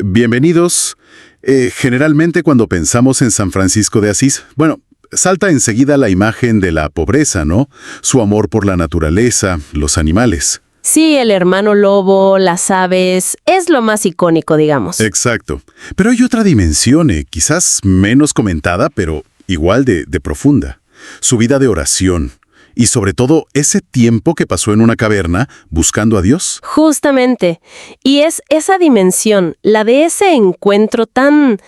Bienvenidos. Generalmente cuando pensamos en San Francisco de Asís, bueno, salta enseguida la imagen de la pobreza, ¿no? Su amor por la naturaleza, los animales. Sí, el hermano lobo, las aves, es lo más icónico, digamos. Exacto. Pero hay otra dimensión, quizás menos comentada, pero igual de profunda. Su vida de oración. Y sobre todo, ese tiempo que pasó en una caverna buscando a Dios. Justamente. Y es esa dimensión, la de ese encuentro tan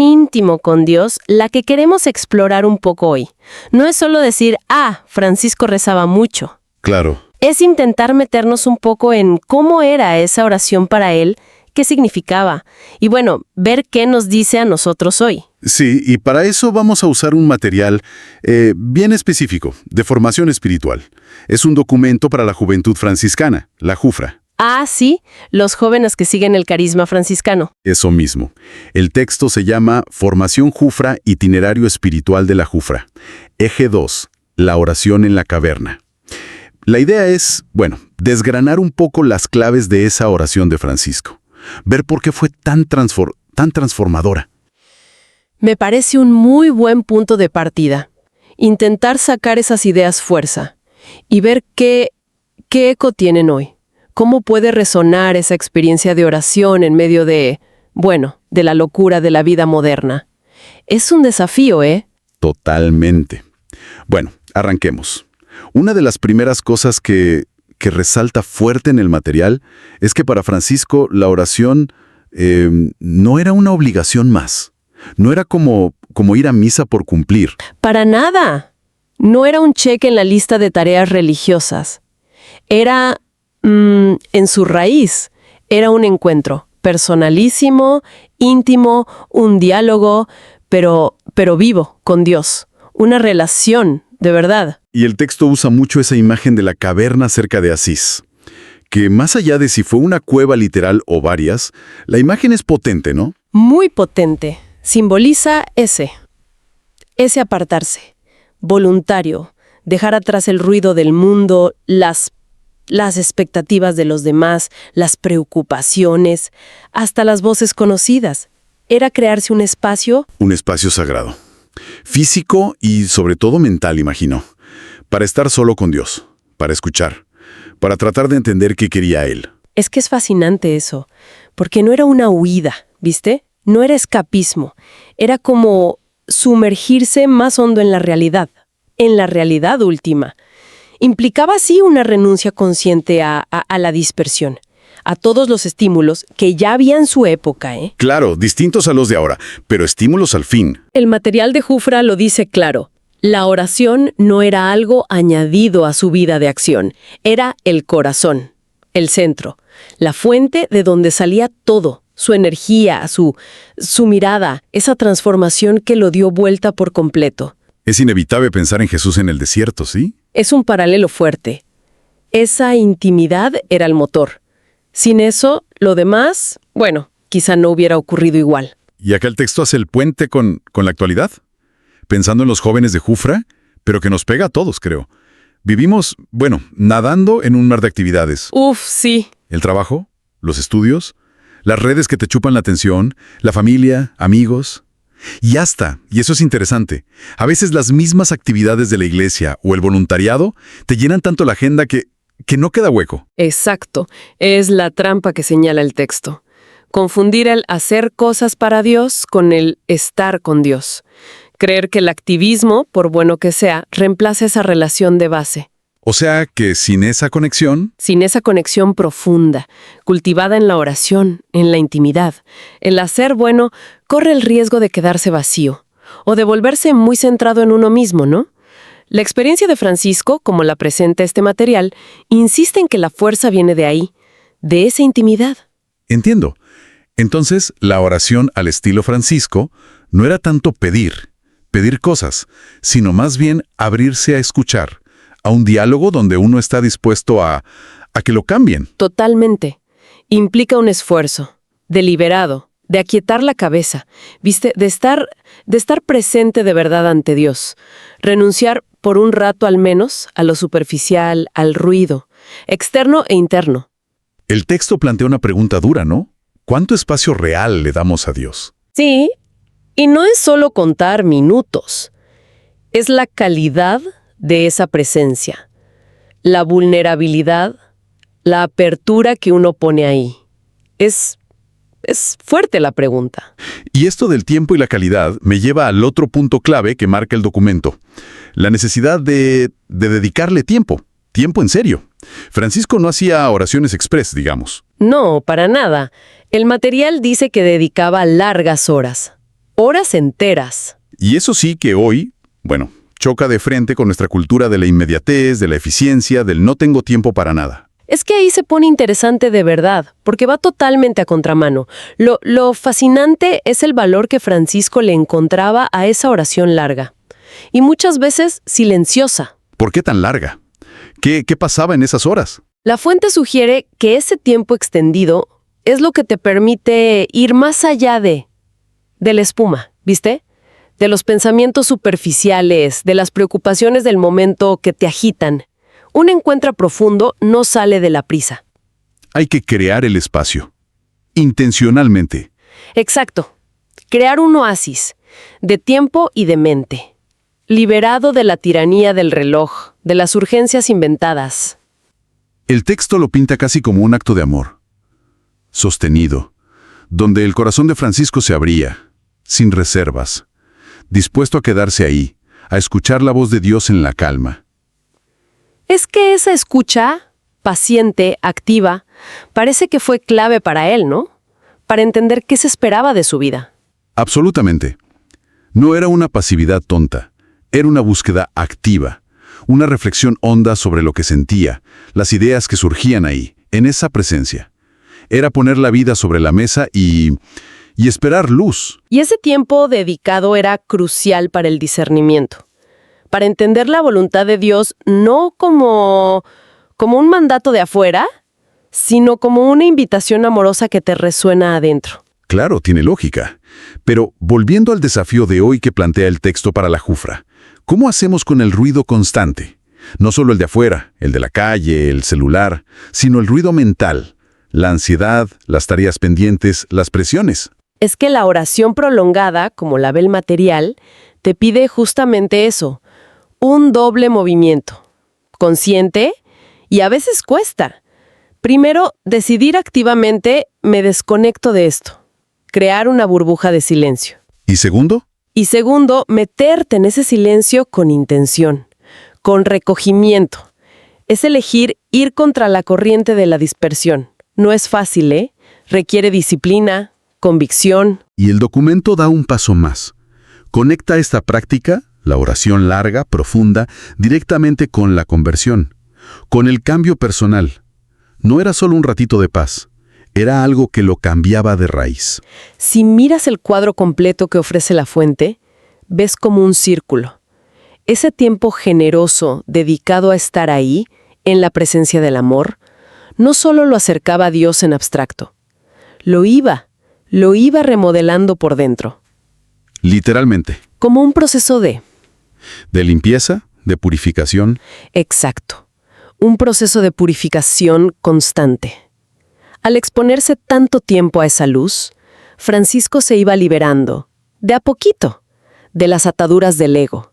íntimo con Dios, la que queremos explorar un poco hoy. No es solo decir, Francisco rezaba mucho. Claro. Es intentar meternos un poco en cómo era esa oración para él, qué significaba, y bueno, ver qué nos dice a nosotros hoy. Sí, y para eso vamos a usar un material bien específico, de formación espiritual. Es un documento para la juventud franciscana, la Jufra. Ah, sí, los jóvenes que siguen el carisma franciscano. Eso mismo. El texto se llama Formación Jufra, Itinerario Espiritual de la Jufra. Eje 2, la oración en la caverna. La idea es, desgranar un poco las claves de esa oración de Francisco. Ver por qué fue tan transformadora. Me parece un muy buen punto de partida. Intentar sacar esas ideas fuerza y ver qué eco tienen hoy. Cómo puede resonar esa experiencia de oración en medio de la locura de la vida moderna. Es un desafío, ¿eh? Totalmente. Bueno, arranquemos. Una de las primeras cosas que resalta fuerte en el material es que para Francisco la oración no era una obligación más. No era como ir a misa por cumplir. Para nada. No era un cheque en la lista de tareas religiosas. Era, en su raíz, era un encuentro personalísimo, íntimo, un diálogo, pero vivo con Dios. Una relación, de verdad. Y el texto usa mucho esa imagen de la caverna cerca de Asís, que más allá de si fue una cueva literal o varias, la imagen es potente, ¿no? Muy potente. Simboliza ese apartarse, voluntario, dejar atrás el ruido del mundo, las expectativas de los demás, las preocupaciones, hasta las voces conocidas. Era crearse un espacio. Un espacio sagrado. Físico y sobre todo mental, imagino. Para estar solo con Dios, para escuchar, para tratar de entender qué quería Él. Es que es fascinante eso, porque no era una huida, ¿viste? No era escapismo, era como sumergirse más hondo en la realidad última. Implicaba así una renuncia consciente a la dispersión, a todos los estímulos que ya había en su época, ¿eh? Claro, distintos a los de ahora, pero estímulos al fin. El material de Jufra lo dice claro. La oración no era algo añadido a su vida de acción, era el corazón, el centro, la fuente de donde salía todo, su energía, su mirada, esa transformación que lo dio vuelta por completo. Es inevitable pensar en Jesús en el desierto, ¿sí? Es un paralelo fuerte. Esa intimidad era el motor. Sin eso, lo demás, quizá no hubiera ocurrido igual. Y acá el texto hace el puente con la actualidad. Pensando en los jóvenes de Jufra, pero que nos pega a todos, creo. Vivimos, nadando en un mar de actividades. Uf, sí. El trabajo, los estudios, las redes que te chupan la atención, la familia, amigos. Y eso es interesante, a veces las mismas actividades de la iglesia o el voluntariado te llenan tanto la agenda que no queda hueco. Exacto, es la trampa que señala el texto. Confundir el hacer cosas para Dios con el estar con Dios. Creer que el activismo, por bueno que sea, reemplaza esa relación de base. O sea que sin esa conexión profunda, cultivada en la oración, en la intimidad, el hacer bueno corre el riesgo de quedarse vacío o de volverse muy centrado en uno mismo, ¿no? La experiencia de Francisco, como la presenta este material, insiste en que la fuerza viene de ahí, de esa intimidad. Entiendo. Entonces, la oración al estilo Francisco no era tanto pedir cosas, sino más bien abrirse a escuchar, a un diálogo donde uno está dispuesto a que lo cambien. Totalmente. Implica un esfuerzo, deliberado, de aquietar la cabeza, ¿viste? De estar presente de verdad ante Dios. Renunciar por un rato al menos a lo superficial, al ruido, externo e interno. El texto plantea una pregunta dura, ¿no? ¿Cuánto espacio real le damos a Dios? Sí, y no es solo contar minutos, es la calidad de esa presencia, la vulnerabilidad, la apertura que uno pone ahí. Es fuerte la pregunta. Y esto del tiempo y la calidad me lleva al otro punto clave que marca el documento. La necesidad de dedicarle tiempo. Tiempo en serio. Francisco no hacía oraciones express, digamos. No, para nada. El material dice que dedicaba largas horas. Horas enteras. Y eso sí que hoy, bueno, choca de frente con nuestra cultura de la inmediatez, de la eficiencia, del no tengo tiempo para nada. Es que ahí se pone interesante de verdad, porque va totalmente a contramano. Lo fascinante es el valor que Francisco le encontraba a esa oración larga. Y muchas veces silenciosa. ¿Por qué tan larga? ¿Qué pasaba en esas horas? La fuente sugiere que ese tiempo extendido es lo que te permite ir más allá de la espuma, ¿viste? De los pensamientos superficiales, de las preocupaciones del momento que te agitan. Un encuentro profundo no sale de la prisa. Hay que crear el espacio. Intencionalmente. Exacto. Crear un oasis de tiempo y de mente. Liberado de la tiranía del reloj, de las urgencias inventadas. El texto lo pinta casi como un acto de amor. Sostenido. Donde el corazón de Francisco se abría, sin reservas. Dispuesto a quedarse ahí, a escuchar la voz de Dios en la calma. Es que esa escucha, paciente, activa, parece que fue clave para él, ¿no? Para entender qué se esperaba de su vida. Absolutamente. No era una pasividad tonta, era una búsqueda activa, una reflexión honda sobre lo que sentía, las ideas que surgían ahí, en esa presencia. Era poner la vida sobre la mesa y esperar luz. Y ese tiempo dedicado era crucial para el discernimiento. Para entender la voluntad de Dios no como un mandato de afuera, sino como una invitación amorosa que te resuena adentro. Claro, tiene lógica. Pero volviendo al desafío de hoy que plantea el texto para la Jufra, ¿cómo hacemos con el ruido constante? No solo el de afuera, el de la calle, el celular, sino el ruido mental, la ansiedad, las tareas pendientes, las presiones. Es que la oración prolongada, como la ve el material, te pide justamente eso. Un doble movimiento, consciente, y a veces cuesta. Primero, decidir activamente, me desconecto de esto. Crear una burbuja de silencio. ¿Y segundo? Y segundo, meterte en ese silencio con intención, con recogimiento. Es elegir ir contra la corriente de la dispersión. No es fácil, ¿eh? Requiere disciplina, convicción. Y el documento da un paso más. Conecta esta práctica, la oración larga, profunda, directamente con la conversión, con el cambio personal. No era solo un ratito de paz, era algo que lo cambiaba de raíz. Si miras el cuadro completo que ofrece la fuente, ves como un círculo. Ese tiempo generoso dedicado a estar ahí, en la presencia del amor, no solo lo acercaba a Dios en abstracto, lo iba remodelando por dentro. Literalmente. Como un proceso de limpieza, de purificación. Exacto. Un proceso de purificación constante. Al exponerse tanto tiempo a esa luz, Francisco se iba liberando, de a poquito, de las ataduras del ego,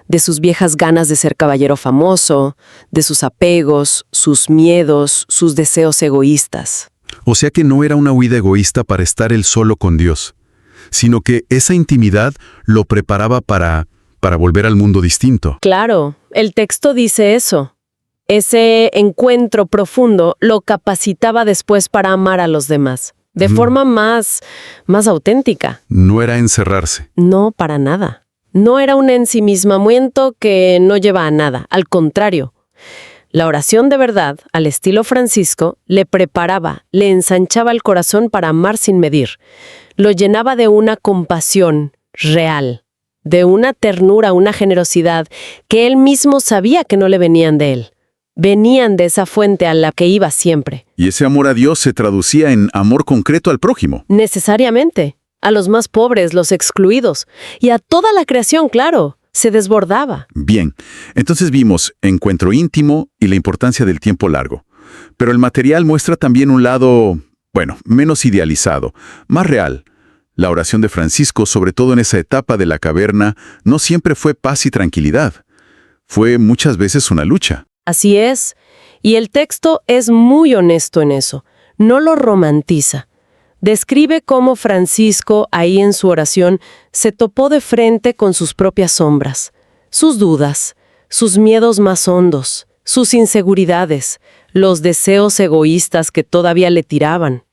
de sus viejas ganas de ser caballero famoso, de sus apegos, sus miedos, sus deseos egoístas. O sea que no era una huida egoísta para estar él solo con Dios, sino que esa intimidad lo preparaba para volver al mundo distinto. Claro, el texto dice eso. Ese encuentro profundo lo capacitaba después para amar a los demás, de forma más auténtica. No era encerrarse. No, para nada. No era un ensimismamiento que no lleva a nada, al contrario. La oración de verdad, al estilo Francisco, le preparaba, le ensanchaba el corazón para amar sin medir. Lo llenaba de una compasión real, de una ternura, una generosidad que él mismo sabía que no le venían de él. Venían de esa fuente a la que iba siempre. Y ese amor a Dios se traducía en amor concreto al prójimo. Necesariamente. A los más pobres, los excluidos. Y a toda la creación, claro. Se desbordaba. Bien. Entonces vimos encuentro íntimo y la importancia del tiempo largo. Pero el material muestra también un lado Bueno, menos idealizado, más real. La oración de Francisco, sobre todo en esa etapa de la caverna, no siempre fue paz y tranquilidad. Fue muchas veces una lucha. Así es. Y el texto es muy honesto en eso. No lo romantiza. Describe cómo Francisco, ahí en su oración, se topó de frente con sus propias sombras, sus dudas, sus miedos más hondos, sus inseguridades, los deseos egoístas que todavía le tiraban.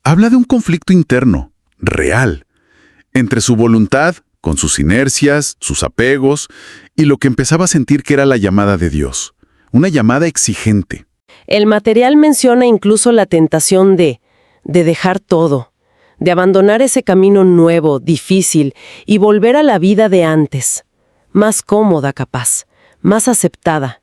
Habla de un conflicto interno, real, entre su voluntad, con sus inercias, sus apegos, y lo que empezaba a sentir que era la llamada de Dios, una llamada exigente. El material menciona incluso la tentación de dejar todo, de abandonar ese camino nuevo, difícil, y volver a la vida de antes, más cómoda capaz, más aceptada.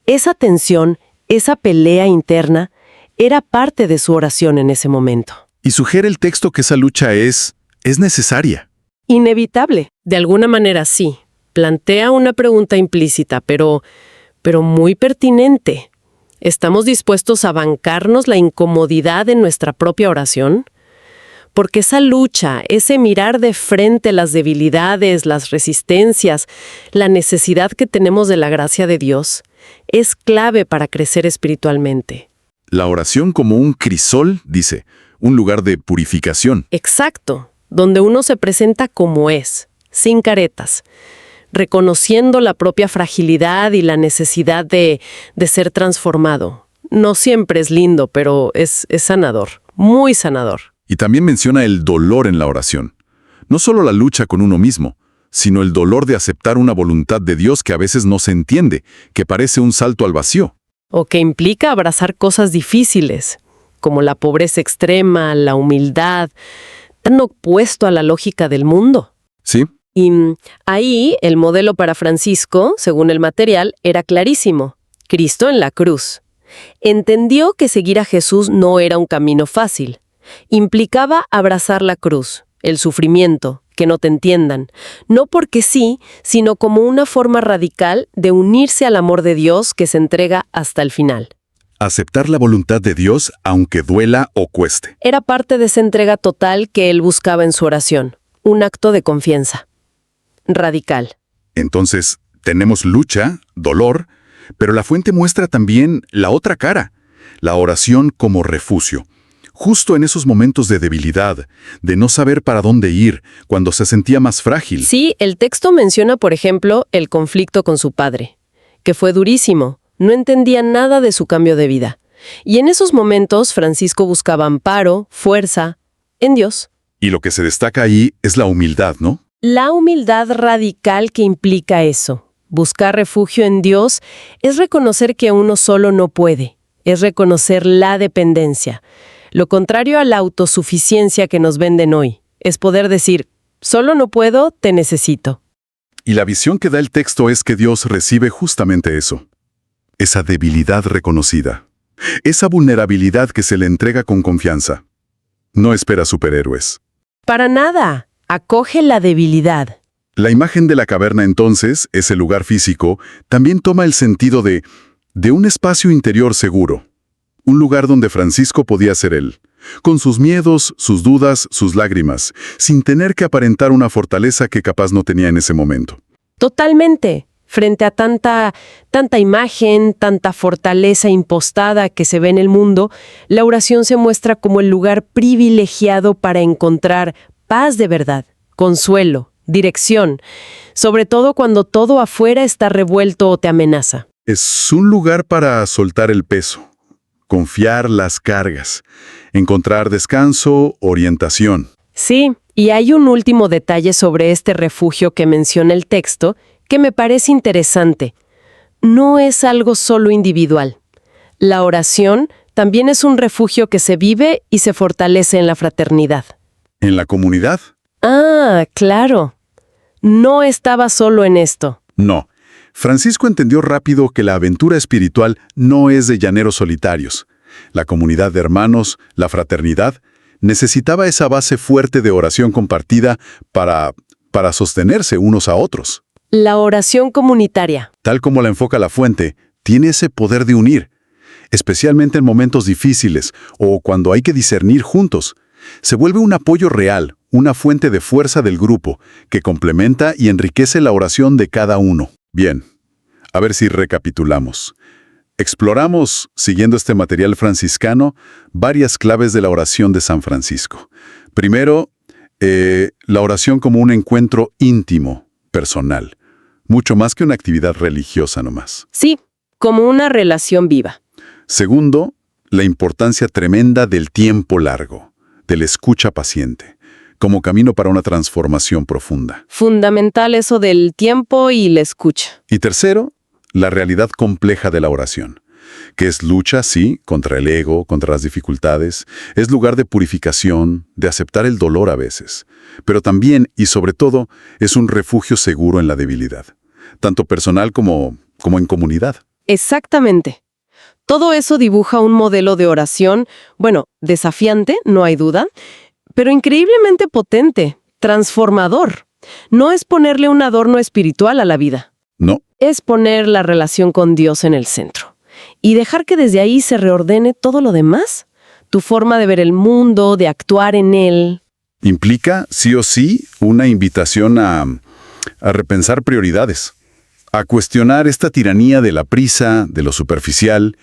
Esa tensión, esa pelea interna, era parte de su oración en ese momento. Y sugiere el texto que esa lucha es necesaria. Inevitable. De alguna manera sí. Plantea una pregunta implícita, pero muy pertinente. ¿Estamos dispuestos a bancarnos la incomodidad en nuestra propia oración? Porque esa lucha, ese mirar de frente las debilidades, las resistencias, la necesidad que tenemos de la gracia de Dios, es clave para crecer espiritualmente. La oración como un crisol, dice, un lugar de purificación. Exacto, donde uno se presenta como es, sin caretas, reconociendo la propia fragilidad y la necesidad de ser transformado. No siempre es lindo, pero es sanador, muy sanador. Y también menciona el dolor en la oración. No solo la lucha con uno mismo, sino el dolor de aceptar una voluntad de Dios que a veces no se entiende, que parece un salto al vacío. O que implica abrazar cosas difíciles, como la pobreza extrema, la humildad, tan opuesto a la lógica del mundo. ¿Sí? Y ahí el modelo para Francisco, según el material, era clarísimo. Cristo en la cruz. Entendió que seguir a Jesús no era un camino fácil. Implicaba abrazar la cruz, el sufrimiento, que no te entiendan. No porque sí, sino como una forma radical de unirse al amor de Dios que se entrega hasta el final. Aceptar la voluntad de Dios aunque duela o cueste. Era parte de esa entrega total que él buscaba en su oración. Un acto de confianza. Radical. Entonces, tenemos lucha, dolor, pero la fuente muestra también la otra cara, la oración como refugio. Justo en esos momentos de debilidad, de no saber para dónde ir, cuando se sentía más frágil. Sí, el texto menciona, por ejemplo, el conflicto con su padre, que fue durísimo, no entendía nada de su cambio de vida. Y en esos momentos, Francisco buscaba amparo, fuerza, en Dios. Y lo que se destaca ahí es la humildad, ¿no? La humildad radical que implica eso. Buscar refugio en Dios es reconocer que uno solo no puede, es reconocer la dependencia. Lo contrario a la autosuficiencia que nos venden hoy, es poder decir, solo no puedo, te necesito. Y la visión que da el texto es que Dios recibe justamente eso. Esa debilidad reconocida. Esa vulnerabilidad que se le entrega con confianza. No espera superhéroes. Para nada. Acoge la debilidad. La imagen de la caverna entonces, ese lugar físico, también toma el sentido de un espacio interior seguro. Un lugar donde Francisco podía ser él, con sus miedos, sus dudas, sus lágrimas, sin tener que aparentar una fortaleza que capaz no tenía en ese momento. Totalmente. Frente a tanta imagen, tanta fortaleza impostada que se ve en el mundo, la oración se muestra como el lugar privilegiado para encontrar paz de verdad, consuelo, dirección, sobre todo cuando todo afuera está revuelto o te amenaza. Es un lugar para soltar el peso, confiar las cargas, encontrar descanso, orientación. Sí, y hay un último detalle sobre este refugio que menciona el texto que me parece interesante. No es algo solo individual. La oración también es un refugio que se vive y se fortalece en la fraternidad. ¿En la comunidad? Ah, claro. No estaba solo en esto. No. Francisco entendió rápido que la aventura espiritual no es de llaneros solitarios. La comunidad de hermanos, la fraternidad, necesitaba esa base fuerte de oración compartida para sostenerse unos a otros. La oración comunitaria. Tal como la enfoca la fuente, tiene ese poder de unir. especialmente en momentos difíciles o cuando hay que discernir juntos. Se vuelve un apoyo real, una fuente de fuerza del grupo, que complementa y enriquece la oración de cada uno. Bien, a ver si recapitulamos. Exploramos, siguiendo este material franciscano, varias claves de la oración de San Francisco. Primero, la oración como un encuentro íntimo, personal, mucho más que una actividad religiosa nomás. Sí, como una relación viva. Segundo, la importancia tremenda del tiempo largo, de la escucha paciente, como camino para una transformación profunda. Fundamental eso del tiempo y la escucha. Y tercero, la realidad compleja de la oración, que es lucha, sí, contra el ego, contra las dificultades, es lugar de purificación, de aceptar el dolor a veces, pero también, y sobre todo, es un refugio seguro en la debilidad, tanto personal como en comunidad. Exactamente. Todo eso dibuja un modelo de oración, bueno, desafiante, no hay duda, pero increíblemente potente, transformador. No es ponerle un adorno espiritual a la vida. No. Es poner la relación con Dios en el centro y dejar que desde ahí se reordene todo lo demás. Tu forma de ver el mundo, de actuar en él. Implica, sí o sí, una invitación a repensar prioridades, a cuestionar esta tiranía de la prisa, de lo superficial,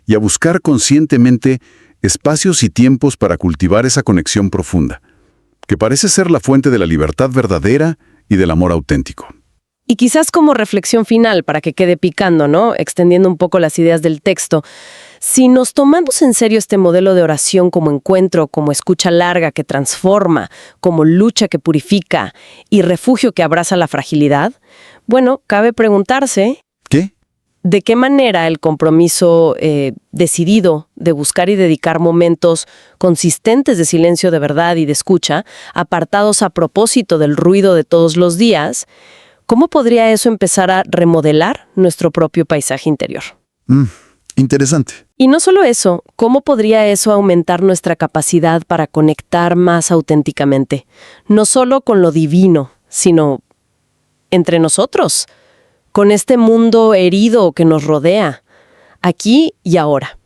y a buscar conscientemente espacios y tiempos para cultivar esa conexión profunda, que parece ser la fuente de la libertad verdadera y del amor auténtico. Y quizás como reflexión final, para que quede picando, ¿no? Extendiendo un poco las ideas del texto. Si nos tomamos en serio este modelo de oración como encuentro, como escucha larga que transforma, como lucha que purifica y refugio que abraza la fragilidad, bueno, cabe preguntarse... ¿Qué? ¿De qué manera el compromiso decidido de buscar y dedicar momentos consistentes de silencio de verdad y de escucha, apartados a propósito del ruido de todos los días, cómo podría eso empezar a remodelar nuestro propio paisaje interior? Interesante. Y no solo eso, ¿cómo podría eso aumentar nuestra capacidad para conectar más auténticamente? No solo con lo divino, sino entre nosotros, con este mundo herido que nos rodea, aquí y ahora.